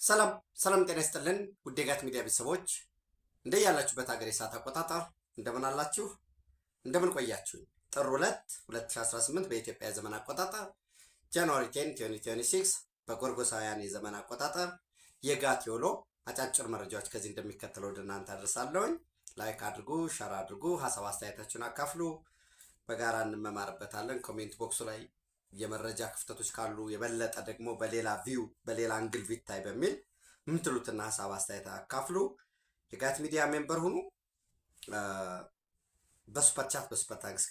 ሰላም ሰላም ጤና ይስጥልን ውድ የጋት ሚዲያ ቤተሰቦች እንደያላችሁበት ሀገር የሰዓት አቆጣጠር እንደምን አላችሁ? እንደምን ቆያችሁ? ጥር 2 2018 በኢትዮጵያ የዘመን አቆጣጠር ጃንዋሪ 10 2026 በጎርጎሳውያን የዘመን አቆጣጠር የጋት የውሎ አጫጭር መረጃዎች ከዚህ እንደሚከተለው ወደ እናንተ አደርሳለሁኝ። ላይክ አድርጉ፣ ሸር አድርጉ፣ ሀሳብ አስተያየታችሁን አካፍሉ። በጋራ እንመማርበታለን። ኮሜንት ቦክሱ ላይ የመረጃ ክፍተቶች ካሉ የበለጠ ደግሞ በሌላ ቪው በሌላ አንግል ቢታይ በሚል የምትሉትና ሀሳብ አስተያየት አካፍሉ። የጋት ሚዲያ ሜምበር ሁኑ። በሱፐር ቻት በሱፐር ታንክስ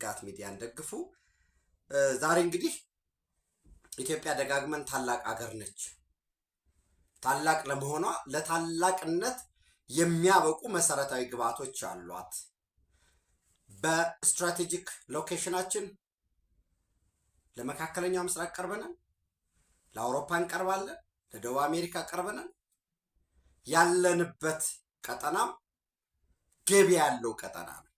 ጋት ሚዲያን ደግፉ። ዛሬ እንግዲህ ኢትዮጵያ ደጋግመን ታላቅ አገር ነች፣ ታላቅ ለመሆኗ ለታላቅነት የሚያበቁ መሰረታዊ ግብዓቶች አሏት። በስትራቴጂክ ሎኬሽናችን ለመካከለኛው ምስራቅ ቀርበናል፣ ለአውሮፓ እንቀርባለን፣ ለደቡብ አሜሪካ ቀርበናል። ያለንበት ቀጠናም ገቢ ያለው ቀጠና ነው።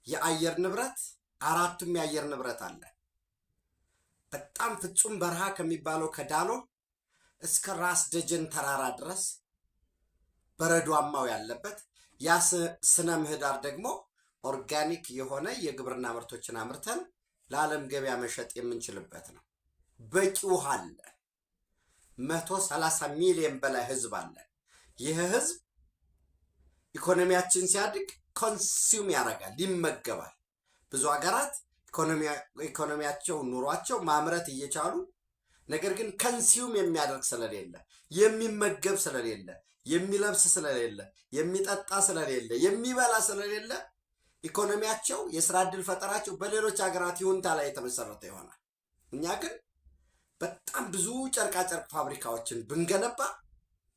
የአየር ንብረት አራቱም የአየር ንብረት አለ። በጣም ፍጹም በረሃ ከሚባለው ከዳሎ እስከ ራስ ደጀን ተራራ ድረስ በረዷማው ያለበት ያ ስነ ምህዳር ደግሞ ኦርጋኒክ የሆነ የግብርና ምርቶችን አምርተን ለዓለም ገበያ መሸጥ የምንችልበት ነው። በቂ ውሃ አለ። 130 ሚሊዮን በላይ ህዝብ አለ። ይህ ህዝብ ኢኮኖሚያችን ሲያድግ ኮንሱም ያደርጋል፣ ይመገባል። ብዙ ሀገራት ኢኮኖሚያቸው ኑሯቸው ማምረት እየቻሉ ነገር ግን ኮንሱም የሚያደርግ ስለሌለ፣ የሚመገብ ስለሌለ፣ የሚለብስ ስለሌለ፣ የሚጠጣ ስለሌለ፣ የሚበላ ስለሌለ ኢኮኖሚያቸው የስራ ዕድል ፈጠራቸው በሌሎች ሀገራት ይሁንታ ላይ የተመሰረተ ይሆናል። እኛ ግን በጣም ብዙ ጨርቃጨርቅ ፋብሪካዎችን ብንገነባ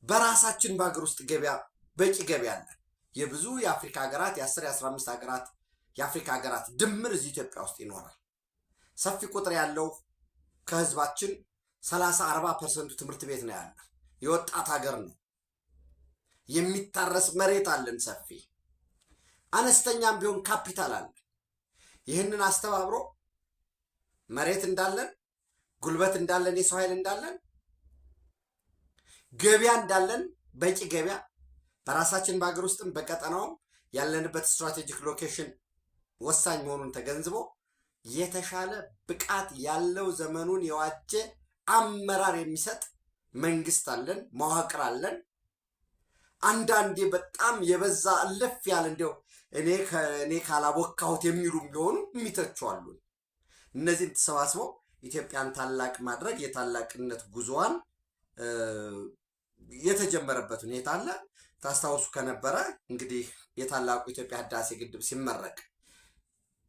በራሳችን በሀገር ውስጥ ገበያ በቂ ገበያ አለን። የብዙ የአፍሪካ ሀገራት የ10-15 ሀገራት የአፍሪካ ሀገራት ድምር እዚህ ኢትዮጵያ ውስጥ ይኖራል። ሰፊ ቁጥር ያለው ከህዝባችን 30-40% ትምህርት ቤት ነው ያለ። የወጣት ሀገር ነው። የሚታረስ መሬት አለን ሰፊ። አነስተኛም ቢሆን ካፒታል አለ። ይህንን አስተባብሮ መሬት እንዳለን፣ ጉልበት እንዳለን፣ የሰው ኃይል እንዳለን፣ ገበያ እንዳለን፣ በቂ ገበያ በራሳችን በሀገር ውስጥም በቀጠናውም ያለንበት ስትራቴጂክ ሎኬሽን ወሳኝ መሆኑን ተገንዝቦ የተሻለ ብቃት ያለው ዘመኑን የዋጀ አመራር የሚሰጥ መንግስት አለን፣ መዋቅር አለን። አንዳንዴ በጣም የበዛ እልፍ ያለ እንዲያው እኔ ካላቦካሁት የሚሉም ቢሆኑ የሚተቹ አሉ። እነዚህን ተሰባስበው ኢትዮጵያን ታላቅ ማድረግ የታላቅነት ጉዞዋን የተጀመረበት ሁኔታ አለ። ታስታውሱ ከነበረ እንግዲህ የታላቁ ኢትዮጵያ ህዳሴ ግድብ ሲመረቅ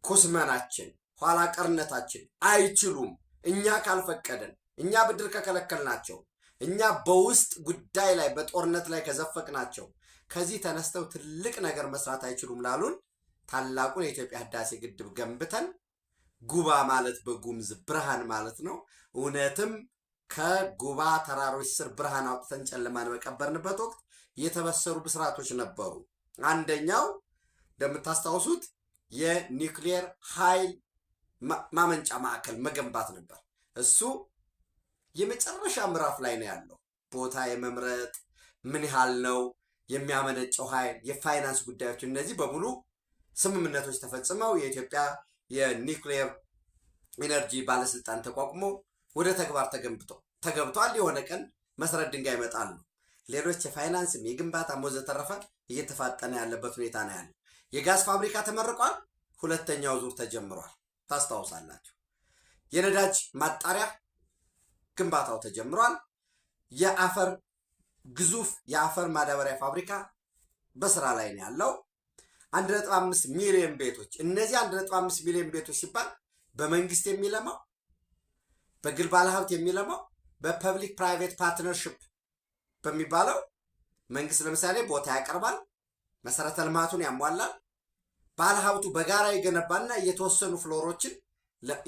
ኩስመናችን፣ ኋላ ቀርነታችን አይችሉም እኛ ካልፈቀደን፣ እኛ ብድር ከከለከልናቸው፣ እኛ በውስጥ ጉዳይ ላይ በጦርነት ላይ ከዘፈቅናቸው ከዚህ ተነስተው ትልቅ ነገር መስራት አይችሉም ላሉን ታላቁን የኢትዮጵያ ህዳሴ ግድብ ገንብተን ጉባ ማለት በጉምዝ ብርሃን ማለት ነው። እውነትም ከጉባ ተራሮች ስር ብርሃን አውጥተን ጨለማን በቀበርንበት ወቅት የተበሰሩ ብስራቶች ነበሩ። አንደኛው እንደምታስታውሱት የኒውክሌር ኃይል ማመንጫ ማዕከል መገንባት ነበር። እሱ የመጨረሻ ምዕራፍ ላይ ነው ያለው። ቦታ የመምረጥ ምን ያህል ነው የሚያመነጨው ኃይል፣ የፋይናንስ ጉዳዮች፣ እነዚህ በሙሉ ስምምነቶች ተፈጽመው የኢትዮጵያ የኒውክሌር ኢነርጂ ባለስልጣን ተቋቁሞ ወደ ተግባር ተገብቷል። የሆነ ቀን መሰረት ድንጋይ ይመጣል ነው። ሌሎች የፋይናንስም የግንባታ ወዘተረፈ እየተፋጠነ ያለበት ሁኔታ ነው ያለው። የጋዝ ፋብሪካ ተመርቋል። ሁለተኛው ዙር ተጀምሯል። ታስታውሳላችሁ። የነዳጅ ማጣሪያ ግንባታው ተጀምሯል። የአፈር ግዙፍ የአፈር ማዳበሪያ ፋብሪካ በስራ ላይ ነው ያለው። 1.5 ሚሊዮን ቤቶች። እነዚህ 1.5 ሚሊዮን ቤቶች ሲባል በመንግስት የሚለማው፣ በግል ባለሀብት የሚለማው፣ በፐብሊክ ፕራይቬት ፓርትነርሽፕ በሚባለው መንግስት ለምሳሌ ቦታ ያቀርባል፣ መሰረተ ልማቱን ያሟላል፣ ባለሀብቱ በጋራ ይገነባና የተወሰኑ ፍሎሮችን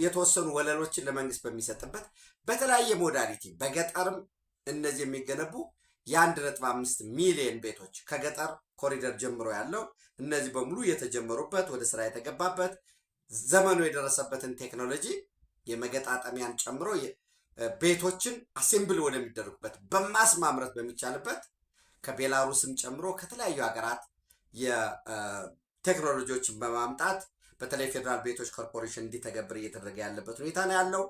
የተወሰኑ ወለሎችን ለመንግስት በሚሰጥበት በተለያየ ሞዳሊቲ በገጠርም እነዚህ የሚገነቡ የ1.5 ሚሊዮን ቤቶች ከገጠር ኮሪደር ጀምሮ ያለው እነዚህ በሙሉ የተጀመሩበት ወደ ስራ የተገባበት ዘመኑ የደረሰበትን ቴክኖሎጂ የመገጣጠሚያን ጨምሮ ቤቶችን አሴምብል ወደሚደረጉበት በማስ ማምረት በሚቻልበት ከቤላሩስም ጨምሮ ከተለያዩ ሀገራት የቴክኖሎጂዎችን በማምጣት በተለይ ፌዴራል ቤቶች ኮርፖሬሽን እንዲተገብር እየተደረገ ያለበት ሁኔታ ነው ያለው።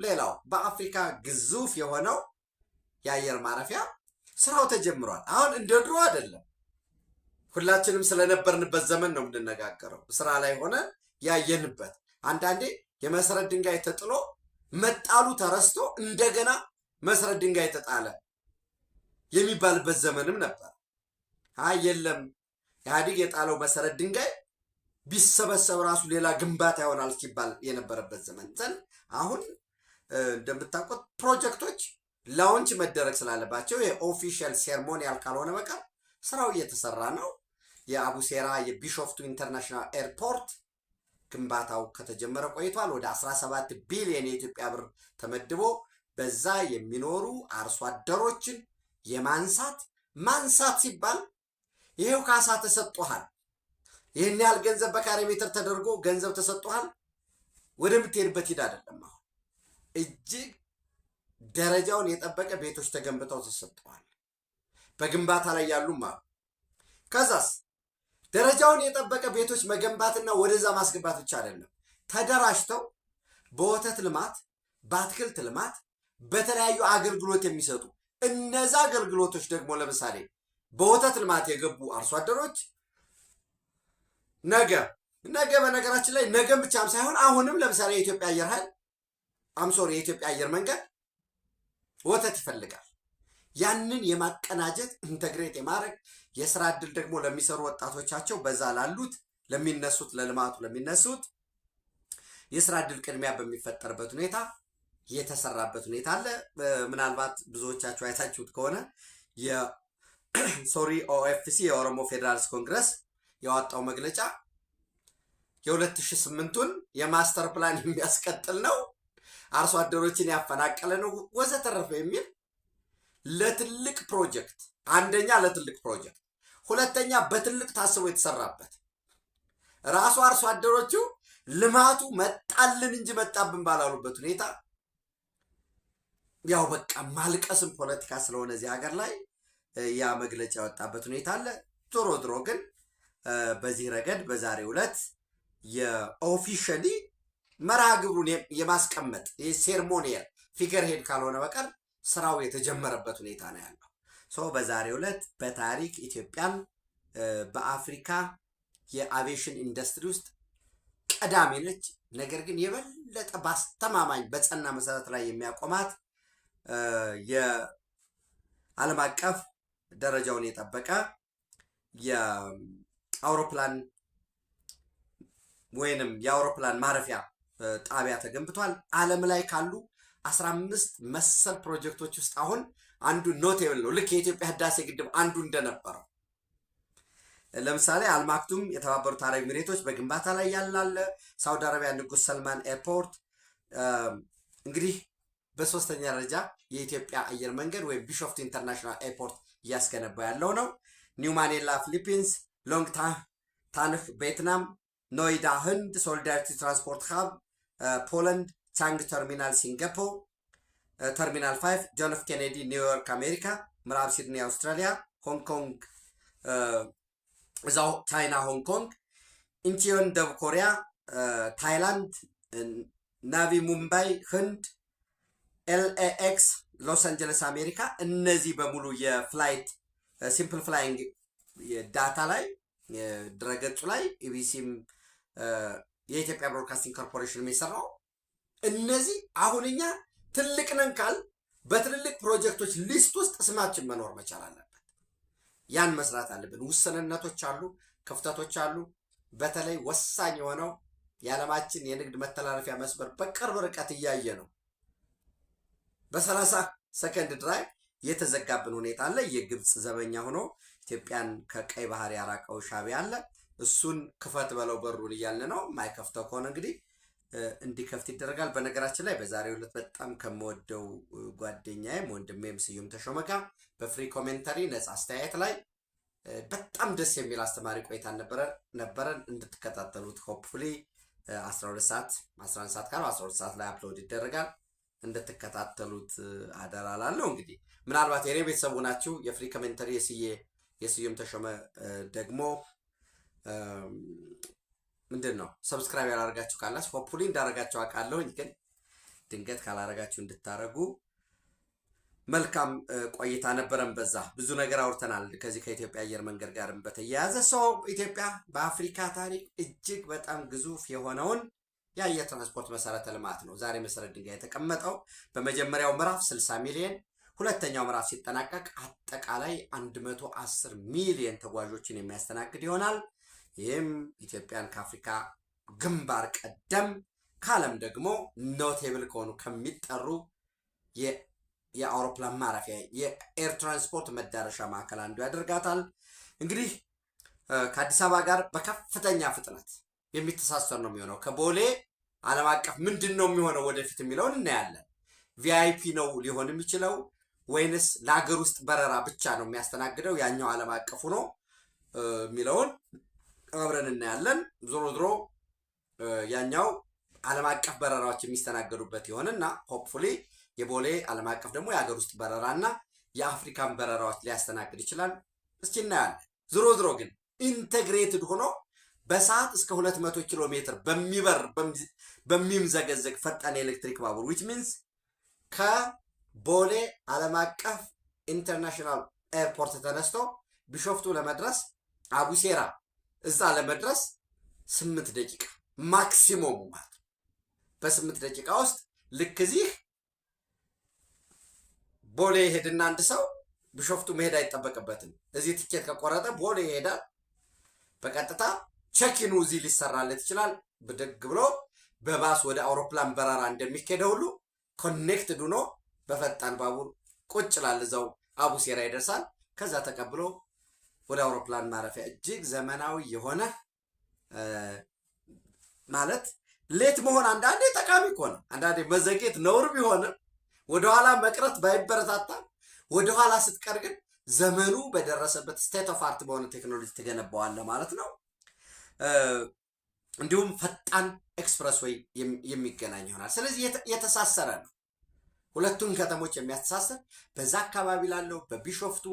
ሌላው በአፍሪካ ግዙፍ የሆነው የአየር ማረፊያ ስራው ተጀምሯል። አሁን እንደ ድሮ አይደለም። ሁላችንም ስለነበርንበት ዘመን ነው የምንነጋገረው። ስራ ላይ ሆነ ያየንበት፣ አንዳንዴ የመሰረት ድንጋይ ተጥሎ መጣሉ ተረስቶ እንደገና መሰረት ድንጋይ ተጣለ የሚባልበት ዘመንም ነበር። የለም ኢህአዴግ የጣለው መሰረት ድንጋይ ቢሰበሰብ ራሱ ሌላ ግንባታ ይሆናል ሲባል የነበረበት ዘመን ዘንድ አሁን እንደምታውቁት ፕሮጀክቶች ላውንች መደረግ ስላለባቸው የኦፊሻል ሴርሞኒያል ካልሆነ በቀር ስራው እየተሰራ ነው። የአቡሴራ የቢሾፍቱ ኢንተርናሽናል ኤርፖርት ግንባታው ከተጀመረ ቆይቷል። ወደ 17 ቢሊዮን የኢትዮጵያ ብር ተመድቦ በዛ የሚኖሩ አርሶ አደሮችን ማንሳት ሲባል ይሄው ካሳ ተሰጥቷል፣ ይህን ያህል ገንዘብ በካሬ ሜትር ተደርጎ ገንዘብ ተሰጥቷል፣ ወደምትሄድበት ሂድ አይደለም። አሁን እጅግ ደረጃውን የጠበቀ ቤቶች ተገንብተው ተሰጥተዋል። በግንባታ ላይ ያሉም አሉ። ከዛስ ደረጃውን የጠበቀ ቤቶች መገንባትና ወደዛ ማስገባት ብቻ አይደለም፣ ተደራጅተው በወተት ልማት፣ በአትክልት ልማት፣ በተለያዩ አገልግሎት የሚሰጡ እነዛ አገልግሎቶች ደግሞ ለምሳሌ በወተት ልማት የገቡ አርሶ አደሮች ነገ በነገራችን ላይ ነገም ብቻም ሳይሆን አሁንም ለምሳሌ የኢትዮጵያ አየር ኃይል የኢትዮጵያ አየር መንገድ ወተት ይፈልጋል። ያንን የማቀናጀት ኢንተግሬት የማድረግ የስራ እድል ደግሞ ለሚሰሩ ወጣቶቻቸው በዛ ላሉት ለልማቱ ለሚነሱት የስራ እድል ቅድሚያ በሚፈጠርበት ሁኔታ የተሰራበት ሁኔታ አለ። ምናልባት ብዙዎቻችሁ አይታችሁት ከሆነ ኦኤፍሲ የኦሮሞ ፌዴራልስ ኮንግረስ ያወጣው መግለጫ የ2008ቱን የማስተር ፕላን የሚያስቀጥል ነው፣ አርሶ አደሮችን ያፈናቀለ ነው ወዘተረፈ የሚል ለትልቅ ፕሮጀክት፣ አንደኛ ለትልቅ ፕሮጀክት፣ ሁለተኛ በትልቅ ታስቦ የተሰራበት ራሱ አርሶ አደሮቹ ልማቱ መጣልን እንጂ መጣብን ባላሉበት ሁኔታ ያው በቃ ማልቀስም ፖለቲካ ስለሆነ እዚህ ሀገር ላይ ያ መግለጫ ያወጣበት ሁኔታ አለ። ድሮ ግን በዚህ ረገድ በዛሬው ዕለት የኦፊሻሊ መርሃ ግብሩን የማስቀመጥ የሴርሞኒያል ፊገር ሄድ ካልሆነ በቀር ስራው የተጀመረበት ሁኔታ ነው ያለው። በዛሬው ዕለት በታሪክ ኢትዮጵያን በአፍሪካ የአቪዬሽን ኢንዱስትሪ ውስጥ ቀዳሚ ነች። ነገር ግን የበለጠ ባስተማማኝ በጸና መሰረት ላይ የሚያቆማት የዓለም አቀፍ ደረጃውን የጠበቀ የአውሮፕላን ወይንም የአውሮፕላን ማረፊያ ጣቢያ ተገንብቷል። ዓለም ላይ ካሉ 15 መሰል ፕሮጀክቶች ውስጥ አሁን አንዱ ኖቴብል ነው። ልክ የኢትዮጵያ ህዳሴ ግድብ አንዱ እንደነበረው ለምሳሌ አልማክቱም የተባበሩት አረብ ኤሚሬቶች በግንባታ ላይ ያላለ፣ ሳውዲ አረቢያ ንጉስ ሰልማን ኤርፖርት እንግዲህ በሶስተኛ ደረጃ የኢትዮጵያ አየር መንገድ ወይም ቢሾፍቱ ኢንተርናሽናል ኤርፖርት እያስገነባ ያለው ነው። ኒው ማኔላ ፊሊፒንስ፣ ሎንግ ታንህ ቬትናም፣ ኖይዳ ህንድ፣ ሶሊዳሪቲ ትራንስፖርት ሀብ ፖላንድ፣ ቻንግ ተርሚናል ሲንጋፖር፣ ተርሚናል 5 ጆን ኤፍ ኬኔዲ ኒውዮርክ አሜሪካ፣ ምዕራብ ሲድኒ አውስትራሊያ፣ ሆንግ ኮንግ እዛው ቻይና ሆንግ ኮንግ፣ ኢንቺዮን ደቡብ ኮሪያ፣ ታይላንድ፣ ናቪ ሙምባይ ህንድ፣ ኤልኤኤክስ ሎስ አንጀለስ አሜሪካ። እነዚህ በሙሉ የፍላይት ሲምፕል ፍላይንግ ዳታ ላይ ድረገጹ ላይ ኢቢሲም የኢትዮጵያ ብሮድካስቲንግ ኮርፖሬሽን የሚሰራው እነዚህ አሁን እኛ ትልቅ ነን ካል በትልልቅ ፕሮጀክቶች ሊስት ውስጥ ስማችን መኖር መቻል አለበት። ያን መስራት አለብን። ውስንነቶች አሉ፣ ክፍተቶች አሉ። በተለይ ወሳኝ የሆነው የዓለማችን የንግድ መተላለፊያ መስመር በቅርብ ርቀት እያየ ነው። በ30 ሰከንድ ድራይቭ የተዘጋብን ሁኔታ አለ። የግብፅ ዘበኛ ሆኖ ኢትዮጵያን ከቀይ ባህር ያራቀው ሻዕቢያ አለ። እሱን ክፈት በለው በሩን እያለ ነው። የማይከፍተው ከሆነ እንግዲህ እንዲከፍት ይደረጋል። በነገራችን ላይ በዛሬው ዕለት በጣም ከምወደው ጓደኛዬም ወንድሜም ስዩም ተሾመ ጋር በፍሪ ኮሜንተሪ ነፃ አስተያየት ላይ በጣም ደስ የሚል አስተማሪ ቆይታ ነበረን። እንድትከታተሉት ሆፕፉሊ 12 ሰዓት 11 ሰዓት ካለው 12 ሰዓት ላይ አፕሎድ ይደረጋል። እንድትከታተሉት አደራ ላለሁ። እንግዲህ ምናልባት የኔ ቤተሰቡ ናችሁ የፍሪ ኮሜንተሪ የስዩም ተሾመ ደግሞ ምንድን ነው ሰብስክራይብ ያላረጋችሁ ካላችሁ ሆፕፉሊ እንዳረጋችሁ አውቃለሁኝ፣ ግን ድንገት ካላረጋችሁ እንድታረጉ። መልካም ቆይታ ነበረን። በዛ ብዙ ነገር አውርተናል ከዚህ ከኢትዮጵያ አየር መንገድ ጋርም በተያያዘ ሰው ኢትዮጵያ በአፍሪካ ታሪክ እጅግ በጣም ግዙፍ የሆነውን የአየር ትራንስፖርት መሰረተ ልማት ነው ዛሬ መሰረት ድንጋይ የተቀመጠው። በመጀመሪያው ምዕራፍ 60 ሚሊዮን፣ ሁለተኛው ምዕራፍ ሲጠናቀቅ አጠቃላይ 110 ሚሊዮን ተጓዦችን የሚያስተናግድ ይሆናል። ይህም ኢትዮጵያን ከአፍሪካ ግንባር ቀደም ከዓለም ደግሞ ኖቴብል ከሆኑ ከሚጠሩ የአውሮፕላን ማረፊያ የኤር ትራንስፖርት መዳረሻ ማዕከል አንዱ ያደርጋታል። እንግዲህ ከአዲስ አበባ ጋር በከፍተኛ ፍጥነት የሚተሳሰር ነው የሚሆነው። ከቦሌ ዓለም አቀፍ ምንድን ነው የሚሆነው ወደፊት የሚለውን እናያለን። ቪአይፒ ነው ሊሆን የሚችለው ወይንስ ለሀገር ውስጥ በረራ ብቻ ነው የሚያስተናግደው ያኛው ዓለም አቀፉ ነው የሚለውን አብረን እናያለን። ዞሮ ዞሮ ያኛው ዓለም አቀፍ በረራዎች የሚስተናገዱበት ይሆንና ሆፕፉሊ የቦሌ ዓለም አቀፍ ደግሞ የሀገር ውስጥ በረራና የአፍሪካን በረራዎች ሊያስተናግድ ይችላል። እስኪ እናያለን። ዞሮ ዞሮ ግን ኢንቴግሬትድ ሆኖ በሰዓት እስከ 200 ኪሎ ሜትር በሚበር በሚምዘገዘግ ፈጣን የኤሌክትሪክ ባቡር ዊች ሚንስ ከቦሌ ዓለም አቀፍ ኢንተርናሽናል ኤርፖርት ተነስቶ ቢሾፍቱ ለመድረስ አቡሴራ እዛ ለመድረስ 8 ደቂቃ ማክሲሙም ማለት በ8 ደቂቃ ውስጥ ልክ እዚህ ቦሌ ሄድና አንድ ሰው ቢሾፍቱ መሄድ አይጠበቅበትም። እዚህ ቲኬት ከቆረጠ ቦሌ ይሄዳል። በቀጥታ ቼኪኑ እዚህ ሊሰራለት ይችላል። ብድግ ብሎ በባስ ወደ አውሮፕላን በረራ እንደሚኬደው ሁሉ ኮኔክትድ ሆኖ በፈጣን ባቡር ቁጭ ላለ እዛው አቡሴራ ይደርሳል። ከዛ ተቀብሎ ወደ አውሮፕላን ማረፊያ እጅግ ዘመናዊ የሆነ ማለት ሌት መሆን አንዳንዴ ጠቃሚ ከሆነ አንዳንዴ መዘግየት ነውር ቢሆንም ወደኋላ መቅረት ባይበረታታ ወደኋላ ስትቀር ግን ዘመኑ በደረሰበት ስቴት ኦፍ አርት በሆነ ቴክኖሎጂ ተገነባዋለ ማለት ነው። እንዲሁም ፈጣን ኤክስፕረስ ወይ የሚገናኝ ይሆናል። ስለዚህ የተሳሰረ ነው። ሁለቱን ከተሞች የሚያስተሳሰር በዛ አካባቢ ላለው በቢሾፍቱ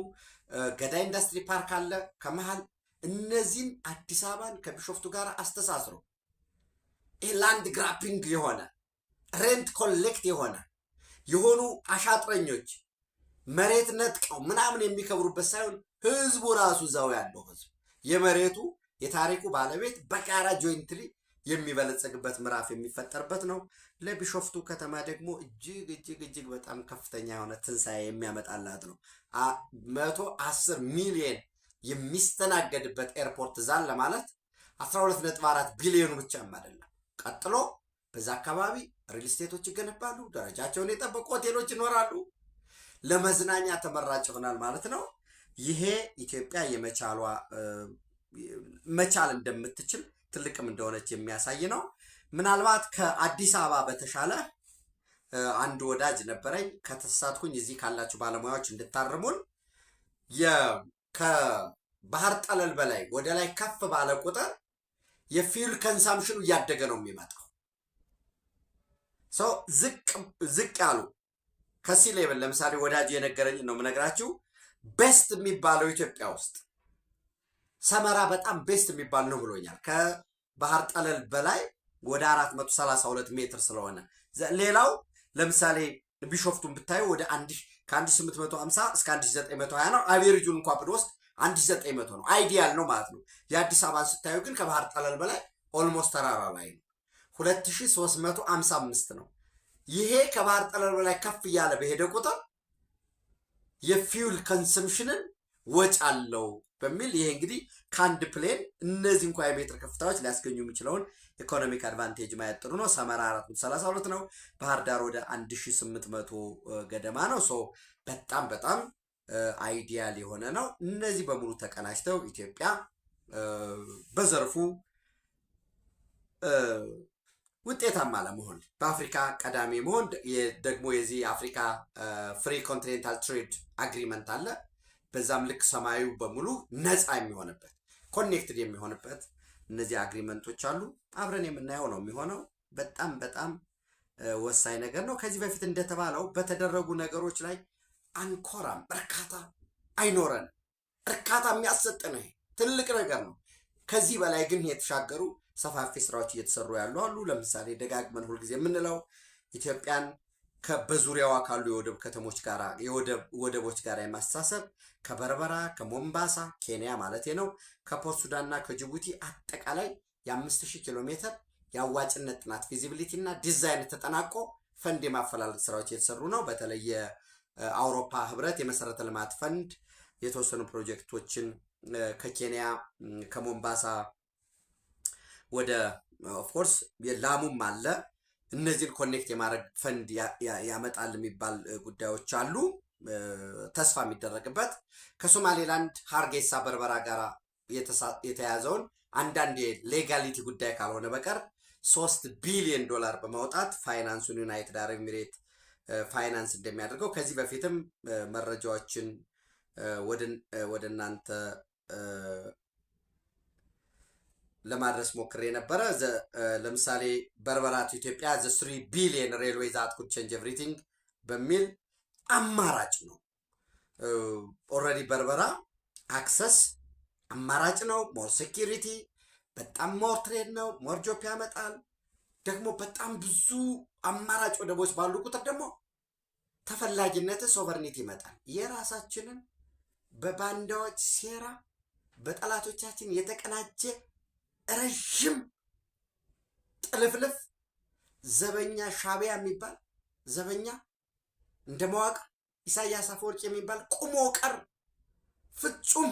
ገዳ ኢንዱስትሪ ፓርክ አለ ከመሃል እነዚህን አዲስ አበባን ከቢሾፍቱ ጋር አስተሳስሮ ላንድ ግራፒንግ የሆነ ሬንት ኮሌክት የሆኑ አሻጥረኞች መሬት ነጥቀው ምናምን የሚከብሩበት ሳይሆን ህዝቡ ራሱ እዛው ያለው ህዝብ የመሬቱ የታሪኩ ባለቤት በጋራ ጆይንትሊ የሚበለጸግበት ምዕራፍ የሚፈጠርበት ነው። ለቢሾፍቱ ከተማ ደግሞ እጅግ በጣም ከፍተኛ የሆነ ትንሳኤ የሚያመጣላት ነው። 110 ሚሊዮን የሚስተናገድበት ኤርፖርት ዛን ለማለት 12.4 ቢሊዮኑ ብቻም አይደለም። ቀጥሎ በዛ አካባቢ ሪል ስቴቶች ይገነባሉ፣ ደረጃቸውን የጠበቁ ሆቴሎች ይኖራሉ። ለመዝናኛ ተመራጭ ይሆናል ማለት ነው። ይሄ ኢትዮጵያ መቻል እንደምትችል ትልቅም እንደሆነች የሚያሳይ ነው። ምናልባት ከአዲስ አበባ በተሻለ አንድ ወዳጅ ነበረኝ፣ ከተሳሳትኩኝ እዚህ ካላችሁ ባለሙያዎች እንድታርሙን። ከባህር ጠለል በላይ ወደ ላይ ከፍ ባለ ቁጥር የፊውል ኮንሳምፕሽኑ እያደገ ነው የሚመጣው። ሰው ዝቅ ያሉ ከሲ ሌቭል ለምሳሌ ወዳጅ የነገረኝ ነው የምነግራችሁ። ቤስት የሚባለው ኢትዮጵያ ውስጥ ሰመራ በጣም ቤስት የሚባል ነው ብሎኛል። ከባህር ጠለል በላይ ወደ 432 ሜትር ስለሆነ ሌላው ለምሳሌ ቢሾፍቱን ብታዩ ወደ ከ1850 እስከ 1920 ነው። አቬሬጁን እንኳን ብንወስድ 1900 ነው። አይዲያል ነው ማለት ነው። የአዲስ አበባን ስታዩ ግን ከባህር ጠለል በላይ ኦልሞስት ተራራ ላይ ነው። 2355 ነው። ይሄ ከባህር ጠለል በላይ ከፍ እያለ በሄደ ቁጥር የፊውል ኮንሰምፕሽንን ወጭ አለው በሚል ይሄ እንግዲህ ከአንድ ፕሌን እነዚህ እንኳ የሜትር ከፍታዎች ሊያስገኙ የሚችለውን ኢኮኖሚክ አድቫንቴጅ ማየት ጥሩ ነው። ሰመራ 432 ነው። ባህር ዳር ወደ 1800 ገደማ ነው። በጣም አይዲያል የሆነ ነው። እነዚህ በሙሉ ተቀናጅተው ኢትዮጵያ በዘርፉ ውጤታማ ለመሆን በአፍሪካ ቀዳሚ መሆን ደግሞ የዚህ የአፍሪካ ፍሪ ኮንቲኔንታል ትሬድ አግሪመንት አለ። በዛም ልክ ሰማዩ በሙሉ ነፃ የሚሆንበት ኮኔክትድ የሚሆንበት እነዚህ አግሪመንቶች አሉ። አብረን የምናየው ነው የሚሆነው። በጣም ወሳኝ ነገር ነው። ከዚህ በፊት እንደተባለው በተደረጉ ነገሮች ላይ አንኮራም፣ እርካታ አይኖረንም። እርካታ የሚያሰጥ ነው፣ ትልቅ ነገር ነው። ከዚህ በላይ ግን የተሻገሩ ሰፋፊ ስራዎች እየተሰሩ ያሉ አሉ። ለምሳሌ ደጋግመን ሁልጊዜ የምንለው ኢትዮጵያን በዙሪያዋ ካሉ የወደብ ከተሞች ጋር ወደቦች ጋር የማስተሳሰብ ከበርበራ ከሞምባሳ ኬንያ ማለት ነው ከፖርት ሱዳንና ከጅቡቲ አጠቃላይ የ5000 ኪሎ ሜትር የአዋጭነት ጥናት ፊዚቢሊቲ እና ዲዛይን ተጠናቆ ፈንድ የማፈላለግ ስራዎች የተሰሩ ነው። በተለይ የአውሮፓ ህብረት የመሰረተ ልማት ፈንድ የተወሰኑ ፕሮጀክቶችን ከኬንያ ከሞምባሳ ወደ ኦፍኮርስ የላሙም አለ እነዚህን ኮኔክት የማድረግ ፈንድ ያመጣል የሚባል ጉዳዮች አሉ። ተስፋ የሚደረግበት ከሶማሌላንድ ሃርጌሳ በርበራ ጋር የተያዘውን አንዳንድ የሌጋሊቲ ጉዳይ ካልሆነ በቀር $3 ቢሊዮን በማውጣት ፋይናንሱን ዩናይትድ አረብ ኤሚሬት ፋይናንስ እንደሚያደርገው ከዚህ በፊትም መረጃዎችን ወደ እናንተ ለማድረስ ሞክሬ ነበረ። ለምሳሌ በርበራ ኢትዮጵያ 3 ቢሊዮን ሬልዌይ ዛት ኩድ ቼንጅ ኤቭሪቲንግ በሚል አማራጭ ነው። ኦልሬዲ በርበራ አክሰስ አማራጭ ነው። ሞር ሴኪሪቲ በጣም ሞር ትሬድ ነው። ሞር ጆፕ ያመጣል። ደግሞ በጣም ብዙ አማራጭ ወደቦች ባሉ ቁጥር ደግሞ ተፈላጊነት ሶቨርኒቲ ይመጣል። የራሳችንን በባንዳዎች ሴራ በጠላቶቻችን የተቀናጀ ረዥም ጥልፍልፍ ዘበኛ ሻቢያ የሚባል ዘበኛ እንደ መዋቅር ኢሳያስ አፈወርቂ የሚባል ቁሞ ቀር ፍጹም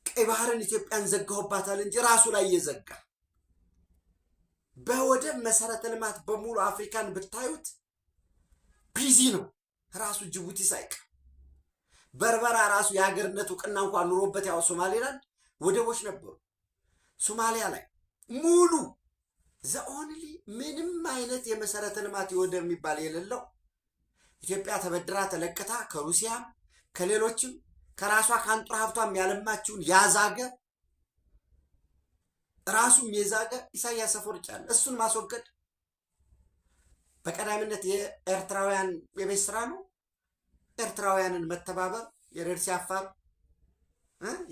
ቀይ ባህርን ኢትዮጵያን ዘጋሁባታል እንጂ ራሱ ላይ የዘጋ በወደብ መሰረተ ልማት በሙሉ አፍሪካን ብታዩት ቢዚ ነው። ራሱ ጅቡቲ ሳይቅ በርበራ ራሱ የሀገርነት እውቅና እንኳን ኑሮበት ያው ሶማሌላንድ ወደቦች ነበሩ። ሶማሊያ ላይ ሙሉ ዘኦንሊ ምንም አይነት የመሰረተ ልማት የወደብ የሚባል የሌለው ኢትዮጵያ ተበድራ ተለቅታ ከሩሲያም ከሌሎችም ከራሷ ከአንጡራ ሀብቷም ያለማችውን ያዛገ ራሱም የዛገ ኢሳያስ አፈወርቂ አለ። እሱን ማስወገድ በቀዳሚነት የኤርትራውያን የቤት ስራ ነው። ኤርትራውያንን መተባበር የሬድሲ አፋር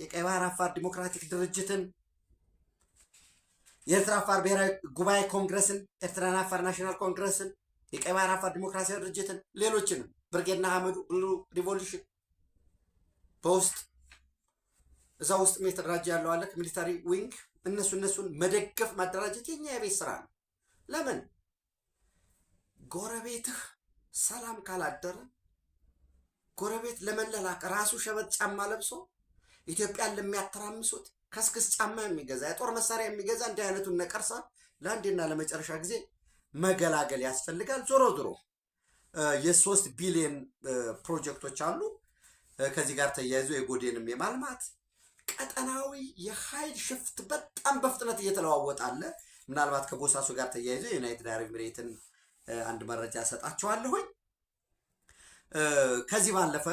የቀይ ባህር አፋር ዲሞክራቲክ ድርጅትን የኤርትራ አፋር ብሔራዊ ጉባኤ ኮንግረስን ኤርትራን አፋር ናሽናል ኮንግረስን የቀይ ባህር አፋር ዲሞክራሲያዊ ድርጅትን ሌሎችንም ብርጌድና አህመዱ ብሉ ሪቮሉሽን በውስጥ እዛ ውስጥ የተደራጀ ያለው አለ ሚሊታሪ ዊንግ እነሱን መደገፍ ማደራጀት የኛ የቤት ስራ ነው። ለምን ጎረቤትህ ሰላም ካላደረ ጎረቤት ለመለላክ ራሱ ሸበጥ ጫማ ለብሶ ኢትዮጵያን ለሚያተራምሱት ከስክስ ጫማ የሚገዛ የጦር መሳሪያ የሚገዛ እንዲህ አይነቱን ነቀርሳ ለአንዴና ለመጨረሻ ጊዜ መገላገል ያስፈልጋል። ዞሮ ዞሮ የ3 ቢሊዮን ፕሮጀክቶች አሉ። ከዚህ ጋር ተያይዞ የጎዴንም የማልማት ቀጠናዊ የኃይል ሽፍት በጣም በፍጥነት እየተለዋወጠ አለ። ምናልባት ከቦሳሶ ጋር ተያይዞ የዩናይትድ አረብ ኤሚሬትን አንድ መረጃ ሰጣችኋለሁኝ። ከዚህ ባለፈ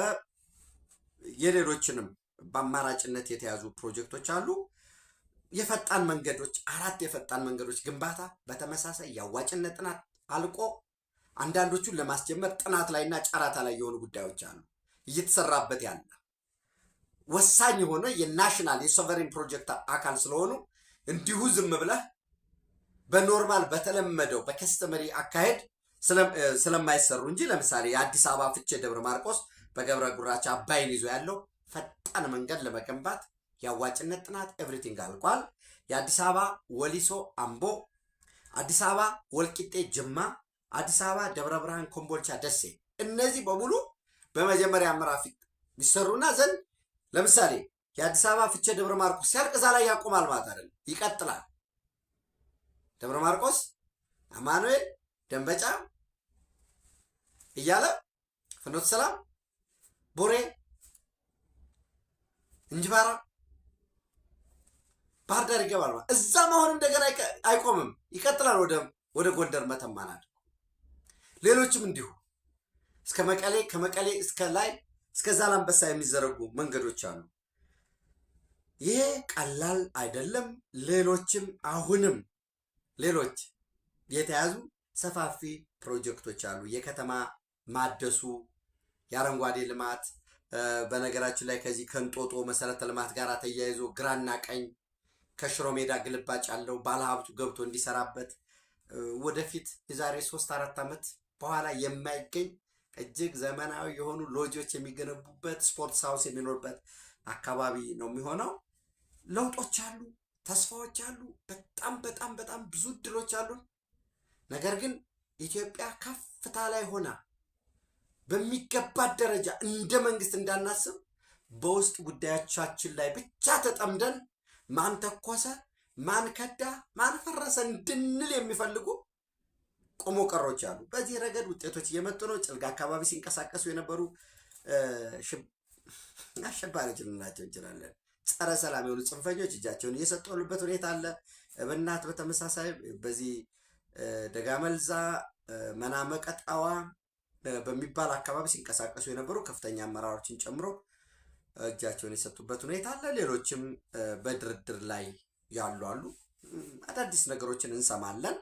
የሌሎችንም በአማራጭነት የተያዙ ፕሮጀክቶች አሉ። የፈጣን መንገዶች 4 የፈጣን መንገዶች ግንባታ በተመሳሳይ የአዋጭነት ጥናት አልቆ አንዳንዶቹን ለማስጀመር ጥናት ላይና ጨረታ ላይ የሆኑ ጉዳዮች አሉ እየተሰራበት ያለ ወሳኝ የሆነ የናሽናል የሶቨሬን ፕሮጀክት አካል ስለሆኑ እንዲሁ ዝም ብለህ በኖርማል በተለመደው በከስተመሪ አካሄድ ስለማይሰሩ እንጂ ለምሳሌ የአዲስ አበባ ፍቼ ደብረ ማርቆስ በገብረ ጉራቻ አባይን ይዞ ያለው ፈጣን መንገድ ለመገንባት የአዋጭነት ጥናት ኤቭሪቲንግ አልቋል። የአዲስ አበባ ወሊሶ አምቦ፣ አዲስ አበባ ወልቂጤ ጅማ፣ አዲስ አበባ ደብረ ብርሃን ኮምቦልቻ ደሴ እነዚህ በሙሉ በመጀመሪያ ምዕራፍ ቢሰሩና ዘንድ ለምሳሌ የአዲስ አበባ ፍቼ ደብረ ማርቆስ ሲያልቅ እዛ ላይ ያቆማል ማለት አይደለም፣ ይቀጥላል። ደብረ ማርቆስ፣ አማኑኤል፣ ደንበጫ እያለ ፍኖተ ሰላም፣ ቦሬ፣ እንጅባራ፣ ባህር ዳር ይገባል ማለት እዛ መሆን እንደገና አይቆምም፣ ይቀጥላል ወደ ጎንደር መተማናል። ሌሎችም እንዲሁ እስከ መቀሌ ከመቀሌ እስከ ላይ እስከ ዛላምበሳ የሚዘረጉ መንገዶች አሉ። ይሄ ቀላል አይደለም። ሌሎችም አሁንም ሌሎች የተያዙ ሰፋፊ ፕሮጀክቶች አሉ። የከተማ ማደሱ፣ የአረንጓዴ ልማት በነገራችን ላይ ከዚህ ከእንጦጦ መሰረተ ልማት ጋር ተያይዞ ግራና ቀኝ ከሽሮ ሜዳ ግልባጭ ያለው ባለሀብቱ ገብቶ እንዲሰራበት ወደፊት የዛሬ 3-4 ዓመት በኋላ የማይገኝ እጅግ ዘመናዊ የሆኑ ሎጆች የሚገነቡበት ስፖርት ሳውስ የሚኖርበት አካባቢ ነው የሚሆነው። ለውጦች አሉ፣ ተስፋዎች አሉ፣ በጣም በጣም በጣም ብዙ እድሎች አሉ። ነገር ግን ኢትዮጵያ ከፍታ ላይ ሆና በሚገባት ደረጃ እንደ መንግስት እንዳናስብ በውስጥ ጉዳዮቻችን ላይ ብቻ ተጠምደን ማን ተኮሰ፣ ማን ከዳ፣ ማን ፈረሰ እንድንል የሚፈልጉ ቆሞ ቀሮች አሉ። በዚህ ረገድ ውጤቶች እየመጡ ነው። ጭልጋ አካባቢ ሲንቀሳቀሱ የነበሩ አሸባሪዎች ልንላቸው እንችላለን፣ ጸረ ሰላም የሆኑ ጽንፈኞች እጃቸውን እየሰጡ ያሉበት ሁኔታ አለ። እብናት በተመሳሳይ በዚህ ደጋመልዛ መናመቀጣዋ በሚባል አካባቢ ሲንቀሳቀሱ የነበሩ ከፍተኛ አመራሮችን ጨምሮ እጃቸውን የሰጡበት ሁኔታ አለ። ሌሎችም በድርድር ላይ ያሉ አሉ። አዳዲስ ነገሮችን እንሰማለን።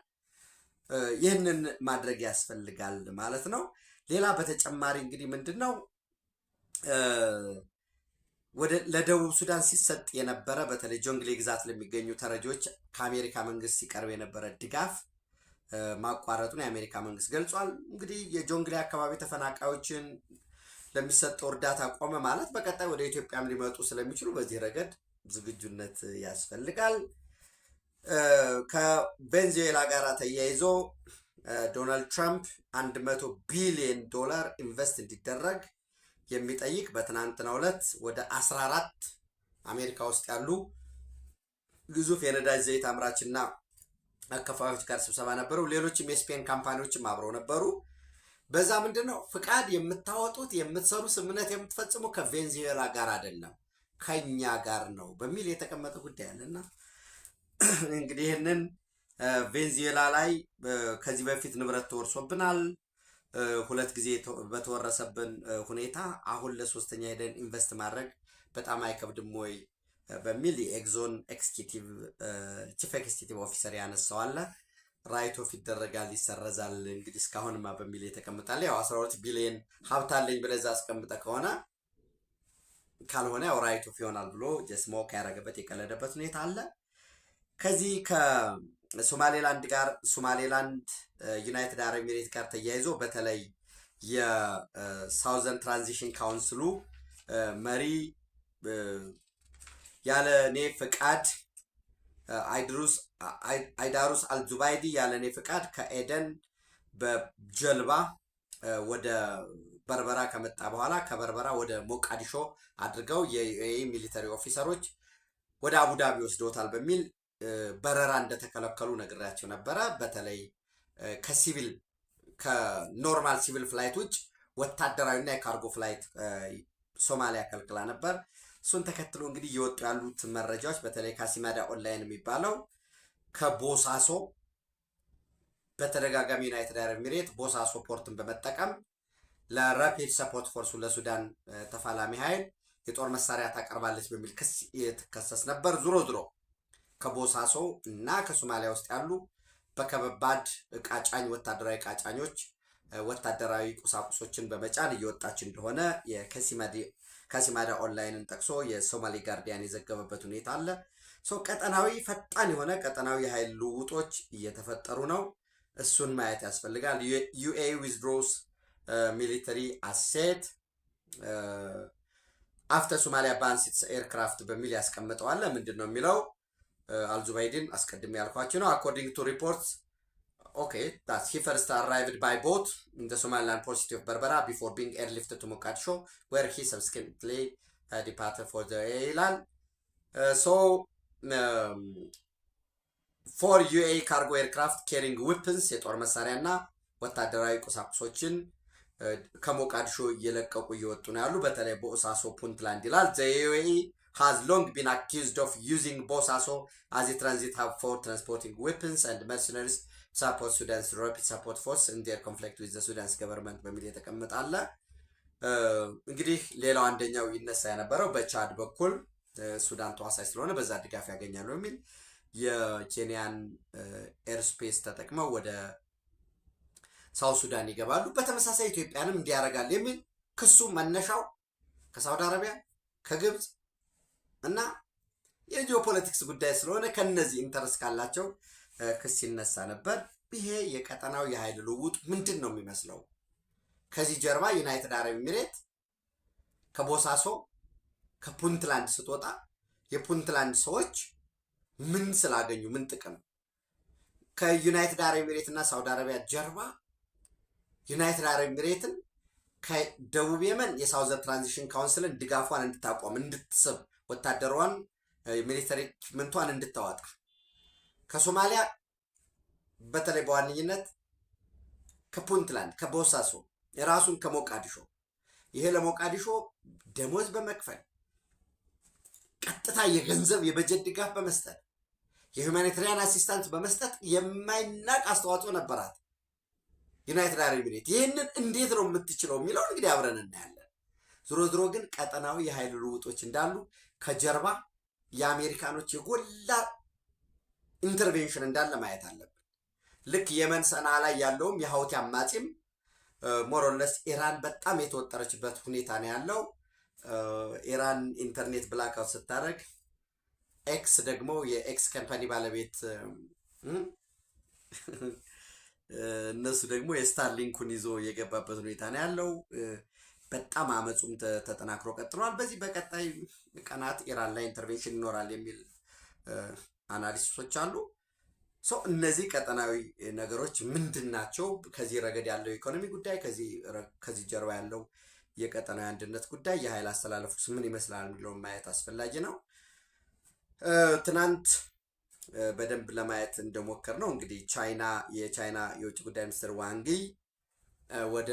ይህንን ማድረግ ያስፈልጋል ማለት ነው። ሌላ በተጨማሪ እንግዲህ ምንድን ነው ለደቡብ ሱዳን ሲሰጥ የነበረ በተለይ ጆንግሌ ግዛት ለሚገኙ ተረጂዎች ከአሜሪካ መንግስት ሲቀርብ የነበረ ድጋፍ ማቋረጡን የአሜሪካ መንግስት ገልጿል። እንግዲህ የጆንግሌ አካባቢ ተፈናቃዮችን ለሚሰጠው እርዳታ ቆመ ማለት በቀጣይ ወደ ኢትዮጵያም ሊመጡ ስለሚችሉ በዚህ ረገድ ዝግጁነት ያስፈልጋል። ከቬንዙዌላ ጋር ተያይዞ ዶናልድ ትራምፕ $100 ቢሊዮን ኢንቨስት እንዲደረግ የሚጠይቅ በትናንትናው ዕለት ወደ 14 አሜሪካ ውስጥ ያሉ ግዙፍ የነዳጅ ዘይት አምራችና አከፋፋዮች ጋር ስብሰባ ነበሩ። ሌሎችም የስፔን ካምፓኒዎችም አብረው ነበሩ። በዛ ምንድነው ፍቃድ የምታወጡት የምትሰሩ ስምምነት የምትፈጽሙ ከቬንዙዌላ ጋር አይደለም ከኛ ጋር ነው በሚል የተቀመጠ ጉዳይ አለና እንግዲህ ይህንን ቬንዙዌላ ላይ ከዚህ በፊት ንብረት ተወርሶብናል። 2 ጊዜ በተወረሰብን ሁኔታ አሁን ለሶስተኛ ሄደን ኢንቨስት ማድረግ በጣም አይከብድም ወይ በሚል የኤግዞን ቺፍ ኤክስኪዩቲቭ ኦፊሰር ያነሳዋል። ራይት ኦፍ ይደረጋል፣ ይሰረዛል። እንግዲህ እስካሁንማ በሚል የተቀምጣል። ያው 12 ቢሊዮን ሀብት አለኝ ብለዛ አስቀምጠ ከሆነ ካልሆነ ያው ራይት ኦፍ ይሆናል ብሎ ጀስሞክ ያደረገበት የቀለደበት ሁኔታ አለ። ከዚህ ከሶማሌላንድ ጋር ሶማሌላንድ ዩናይትድ አረብ ኤሚሬት ጋር ተያይዞ በተለይ የሳውዘርን ትራንዚሽን ካውንስሉ መሪ ያለ እኔ ፍቃድ አይዳሩስ አልዙባይዲ ያለ እኔ ፍቃድ ከኤደን በጀልባ ወደ በርበራ ከመጣ በኋላ ከበርበራ ወደ ሞቃዲሾ አድርገው የዩኤኢ ሚሊተሪ ኦፊሰሮች ወደ አቡዳቢ ወስደውታል በሚል በረራ እንደተከለከሉ ነግሬያቸው ነበረ። በተለይ ከኖርማል ሲቪል ፍላይት ውጭ ወታደራዊና የካርጎ ፍላይት ሶማሊያ ከልክላ ነበር። እሱን ተከትሎ እንግዲህ እየወጡ ያሉት መረጃዎች በተለይ ካሲማዳ ኦንላይን የሚባለው ከቦሳሶ በተደጋጋሚ ዩናይትድ አረብ ኤሚሬት ቦሳሶ ፖርትን በመጠቀም ለራፒድ ሰፖርት ፎርሱ ለሱዳን ተፋላሚ ኃይል የጦር መሳሪያ ታቀርባለች በሚል ክስ የተከሰስ ነበር። ዙሮ ከቦሳሶ እና ከሶማሊያ ውስጥ ያሉ በከባድ ቃጫኝ ወታደራዊ ቃጫኞች ወታደራዊ ቁሳቁሶችን በመጫን እየወጣች እንደሆነ የካሲማዳ ኦንላይንን ጠቅሶ የሶማሊ ጋርዲያን የዘገበበት ሁኔታ አለ። ቀጠናዊ ፈጣን የሆነ ቀጠናዊ የኃይል ልውውጦች እየተፈጠሩ ነው። እሱን ማየት ያስፈልጋል። ዩኤኢ ዊዝድሮስ ሚሊተሪ አሴት አፍተር ሶማሊያ ባንስ ኢትስ ኤርክራፍት በሚል ያስቀምጠዋል። ምንድን ነው የሚለው? አልዙባይዲን አስቀድሜ ያልኳቸው ነው። አኮርዲንግ ቱ ሪፖርትስ that he first arrived by boat in the Somaliland port city of Berbera before being airlifted to Mogadishu, where he subsequently departed for the island. For UAE cargo aircraft carrying weapons የጦር መሳሪያና ወታደራዊ ቁሳቁሶችን ከሞቃዲሾ እየለቀቁ እየወጡ ነው ያሉ። በተለይ ቦሳሶ ፑንትላንድ ይላል። the UAE has long been accused of using Bosaso as a transit hub for transporting weapons and mercenaries support Sudan's rapid support force in their conflict with the Sudan's government በሚል የተቀመጠ አለ። እንግዲህ ሌላው አንደኛው ይነሳ የነበረው በቻድ በኩል ሱዳን ተዋሳይ ስለሆነ በዛ ድጋፍ ያገኛሉ የሚል የኬንያን ኤርስፔስ ተጠቅመው ወደ ሳውት ሱዳን ይገባሉ። በተመሳሳይ ኢትዮጵያንም እንዲያደርጋል የሚል ክሱ መነሻው ከሳውዲ አረቢያ ከግብፅ እና የጂኦፖለቲክስ ጉዳይ ስለሆነ ከነዚህ ኢንተረስት ካላቸው ክስ ይነሳ ነበር። ይሄ የቀጠናው የኃይል ልውውጥ ምንድን ነው የሚመስለው? ከዚህ ጀርባ ዩናይትድ አረብ ኤሚሬት ከቦሳሶ ከፑንትላንድ ስትወጣ የፑንትላንድ ሰዎች ምን ስላገኙ ምን ጥቅም? ከዩናይትድ አረብ ኤሚሬት እና ሳውዲ አረቢያ ጀርባ ዩናይትድ አረብ ኤሚሬትን ከደቡብ የመን የሳውዘር ትራንዚሽን ካውንስልን ድጋፏን እንድታቆም እንድትስብ ወታደሯን ሚሊተሪ ኢኩዊፕመንቷን እንድታወጣ ከሶማሊያ በተለይ በዋነኝነት ከፑንትላንድ ከቦሳሶ የራሱን ከሞቃዲሾ ይሄ ለሞቃዲሾ ደሞዝ በመክፈል ቀጥታ የገንዘብ የበጀት ድጋፍ በመስጠት የሁማኒታሪያን አሲስታንስ በመስጠት የማይናቅ አስተዋጽኦ ነበራት ዩናይትድ አረብ ኤሚሬት። ይህንን እንዴት ነው የምትችለው የሚለው እንግዲህ አብረን እናያለን። ዞሮ ዞሮ ግን ቀጠናዊ የኃይል ልውጦች እንዳሉ ከጀርባ የአሜሪካኖች የጎላ ኢንተርቬንሽን እንዳለ ማየት አለብን። ልክ የመን ሰና ላይ ያለውም የሀውቲ አማጺም ሞሮለስ ኢራን በጣም የተወጠረችበት ሁኔታ ነው ያለው። ኢራን ኢንተርኔት ብላክአውት ስታደርግ ኤክስ ደግሞ የኤክስ ካምፓኒ ባለቤት እነሱ ደግሞ የስታርሊንኩን ይዞ የገባበት ሁኔታ ነው ያለው። በጣም አመጹም ተጠናክሮ ቀጥሏል። በዚህ በቀጣይ ቀናት ኢራን ላይ ኢንተርቬንሽን ይኖራል የሚል አናሊስቶች አሉ። እነዚህ ቀጠናዊ ነገሮች ምንድን ናቸው? ከዚህ ረገድ ያለው ኢኮኖሚ ጉዳይ፣ ከዚህ ጀርባ ያለው የቀጠናዊ አንድነት ጉዳይ፣ የኃይል አስተላለፉስ ምን ይመስላል የሚለውን ማየት አስፈላጊ ነው። ትናንት በደንብ ለማየት እንደሞከር ነው እንግዲህ የቻይና የውጭ ጉዳይ ሚኒስትር ዋንጊ ወደ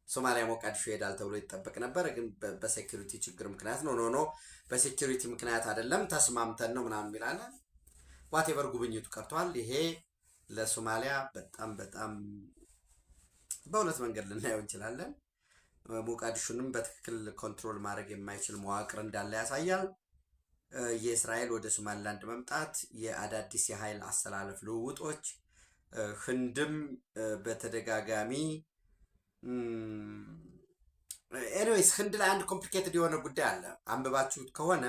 ሶማሊያ ሞቃዲሾ ይሄዳል ተብሎ ይጠበቅ ነበር። ግን በሴኩሪቲ ችግር ምክንያት ነው በሴኩሪቲ ምክንያት አይደለም ተስማምተን ነው ምናምን የሚላለን ዋቴቨር ጉብኝቱ ቀርቷል። ይሄ ለሶማሊያ በጣም በጣም በሁለት መንገድ ልናየው እንችላለን። ሞቃዲሾንም በትክክል ኮንትሮል ማድረግ የማይችል መዋቅር እንዳለ ያሳያል። የእስራኤል ወደ ሶማሊላንድ መምጣት፣ የአዳዲስ የኃይል አስተላለፍ ልውውጦች፣ ህንድም በተደጋጋሚ ኤኒዌይስ ህንድ ላይ አንድ ኮምፕሊኬትድ የሆነ ጉዳይ አለ። አንብባችሁት ከሆነ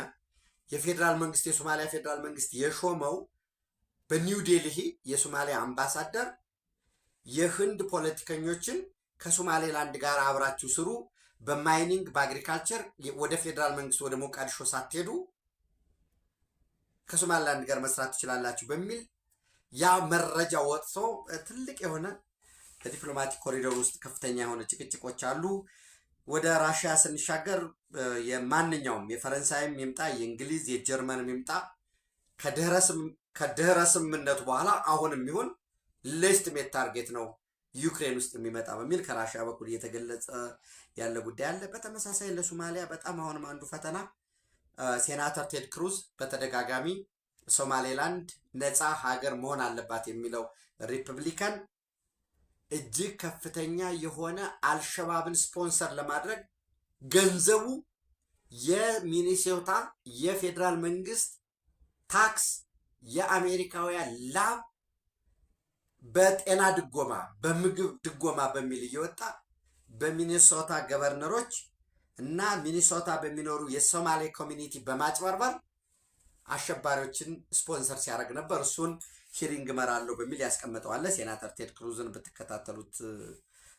የፌዴራል መንግስት የሶማሊያ ፌዴራል መንግስት የሾመው በኒው ዴልሂ የሶማሊያ አምባሳደር የህንድ ፖለቲከኞችን ከሶማሌላንድ ጋር አብራችሁ ስሩ፣ በማይኒንግ በአግሪካልቸር ወደ ፌዴራል መንግስት ወደ ሞቃዲሾ ሳትሄዱ ከሶማሌላንድ ጋር መስራት ትችላላችሁ በሚል ያ መረጃ ወጥቶ ትልቅ የሆነ በዲፕሎማቲክ ኮሪዶር ውስጥ ከፍተኛ የሆነ ጭቅጭቆች አሉ። ወደ ራሽያ ስንሻገር የማንኛውም የፈረንሳይም ይምጣ የእንግሊዝ የጀርመንም ይምጣ ከድህረ ስምምነቱ በኋላ አሁንም ይሁን ሌጅቲሜት ታርጌት ነው ዩክሬን ውስጥ የሚመጣ በሚል ከራሽያ በኩል እየተገለጸ ያለ ጉዳይ አለ። በተመሳሳይ ለሶማሊያ በጣም አሁንም አንዱ ፈተና ሴናተር ቴድ ክሩዝ በተደጋጋሚ ሶማሌላንድ ነፃ ሀገር መሆን አለባት የሚለው ሪፐብሊካን እጅግ ከፍተኛ የሆነ አልሸባብን ስፖንሰር ለማድረግ ገንዘቡ የሚኒሶታ የፌዴራል መንግስት ታክስ፣ የአሜሪካውያን ላብ፣ በጤና ድጎማ፣ በምግብ ድጎማ በሚል እየወጣ በሚኒሶታ ገቨርነሮች እና ሚኒሶታ በሚኖሩ የሶማሌ ኮሚኒቲ በማጭበርበር አሸባሪዎችን ስፖንሰር ሲያደርግ ነበር። እሱን ሂሪንግ መራለሁ በሚል ያስቀምጠዋል። ሴናተር ቴድ ክሩዝን ብትከታተሉት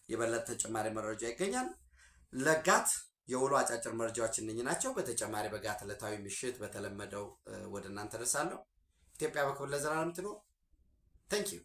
የበለጠ ተጨማሪ መረጃ ይገኛል። ለጋት የውሎ አጫጭር መረጃዎች እነኚህ ናቸው። በተጨማሪ በጋት ዕለታዊ ምሽት በተለመደው ወደ እናንተ ደርሳለሁ። ኢትዮጵያ በክብር ለዘላለም ትኖር። ታንኪዩ